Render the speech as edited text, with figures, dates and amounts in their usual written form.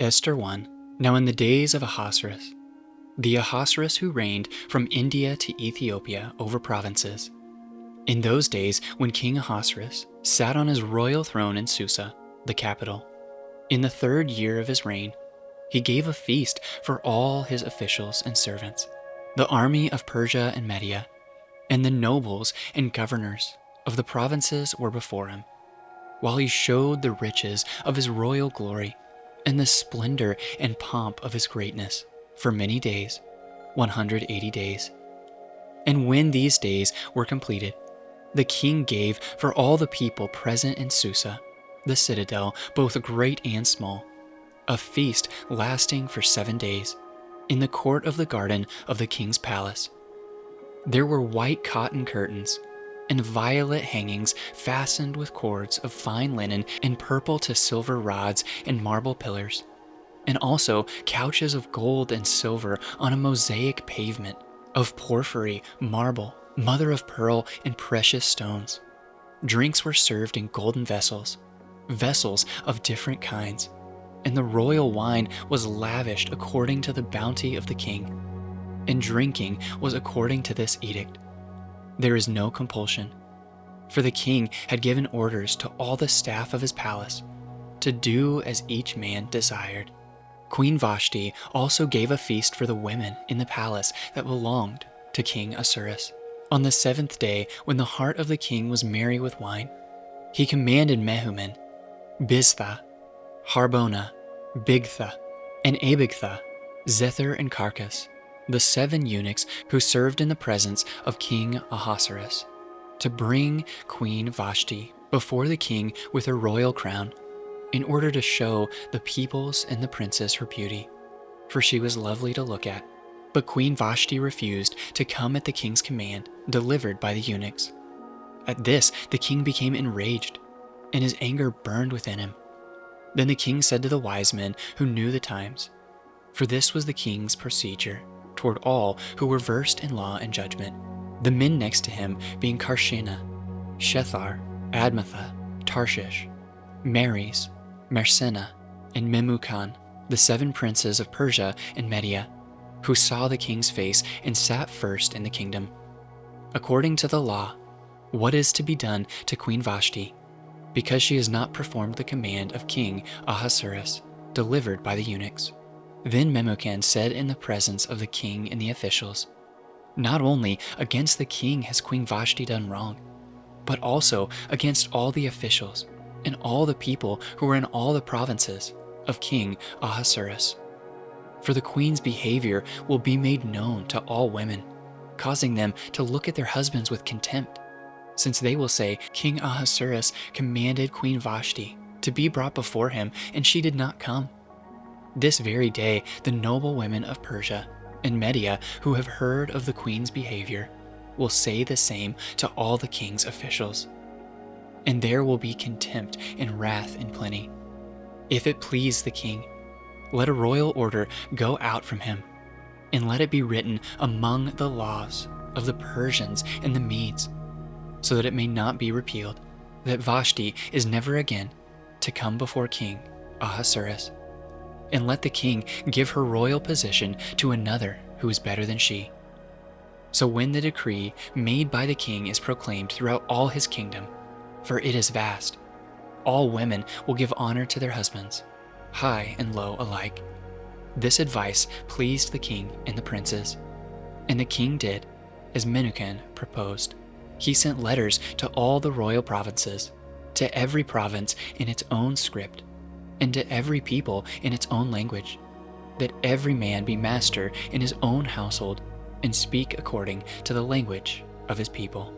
Esther 1. Now in the days of Ahasuerus, the Ahasuerus who reigned from India to Ethiopia over provinces. In those days, when King Ahasuerus sat on his royal throne in Susa, the capital, in the 3rd year of his reign, he gave a feast for all his officials and servants, the army of Persia and Media, and the nobles and governors of the provinces were before him, while he showed the riches of his royal glory and the splendor and pomp of his greatness for many days, 180 days. And when these days were completed, the king gave for all the people present in Susa, the citadel, both great and small, a feast lasting for 7 days, in the court of the garden of the king's palace. There were white cotton curtains and violet hangings fastened with cords of fine linen and purple to silver rods and marble pillars, and also couches of gold and silver on a mosaic pavement of porphyry, marble, mother of pearl, and precious stones. Drinks were served in golden vessels, vessels of different kinds, and the royal wine was lavished according to the bounty of the king, and drinking was according to this edict. There is no compulsion, for the king had given orders to all the staff of his palace to do as each man desired. Queen Vashti also gave a feast for the women in the palace that belonged to King Ahasuerus. On the 7th day, when the heart of the king was merry with wine, he commanded Mehuman, Biztha, Harbona, Bigtha, and Abigtha, Zethar and Carcas, the 7 eunuchs who served in the presence of King Ahasuerus, to bring Queen Vashti before the king with her royal crown, in order to show the peoples and the princes her beauty, for she was lovely to look at. But Queen Vashti refused to come at the king's command delivered by the eunuchs. At this, the king became enraged, and his anger burned within him. Then the king said to the wise men who knew the times, for this was the king's procedure toward all who were versed in law and judgment, the men next to him being Karshena, Shethar, Admatha, Tarshish, Meres, Mersena, and Memucan, the 7 princes of Persia and Media, who saw the king's face and sat first in the kingdom. According to the law, what is to be done to Queen Vashti, because she has not performed the command of King Ahasuerus, delivered by the eunuchs? Then Memucan said in the presence of the king and the officials, not only against the king has Queen Vashti done wrong, but also against all the officials and all the people who were in all the provinces of King Ahasuerus. For the queen's behavior will be made known to all women, causing them to look at their husbands with contempt, since they will say, King Ahasuerus commanded Queen Vashti to be brought before him, and she did not come. This very day, the noble women of Persia and Media who have heard of the queen's behavior will say the same to all the king's officials. And there will be contempt and wrath in plenty. If it please the king, let a royal order go out from him, and let it be written among the laws of the Persians and the Medes, so that it may not be repealed, that Vashti is never again to come before King Ahasuerus. And let the king give her royal position to another who is better than she. So when the decree made by the king is proclaimed throughout all his kingdom, for it is vast, all women will give honor to their husbands, high and low alike. This advice pleased the king and the princes, and the king did as Memucan proposed. He sent letters to all the royal provinces, to every province in its own script, and to every people in its own language, that every man be master in his own household and speak according to the language of his people.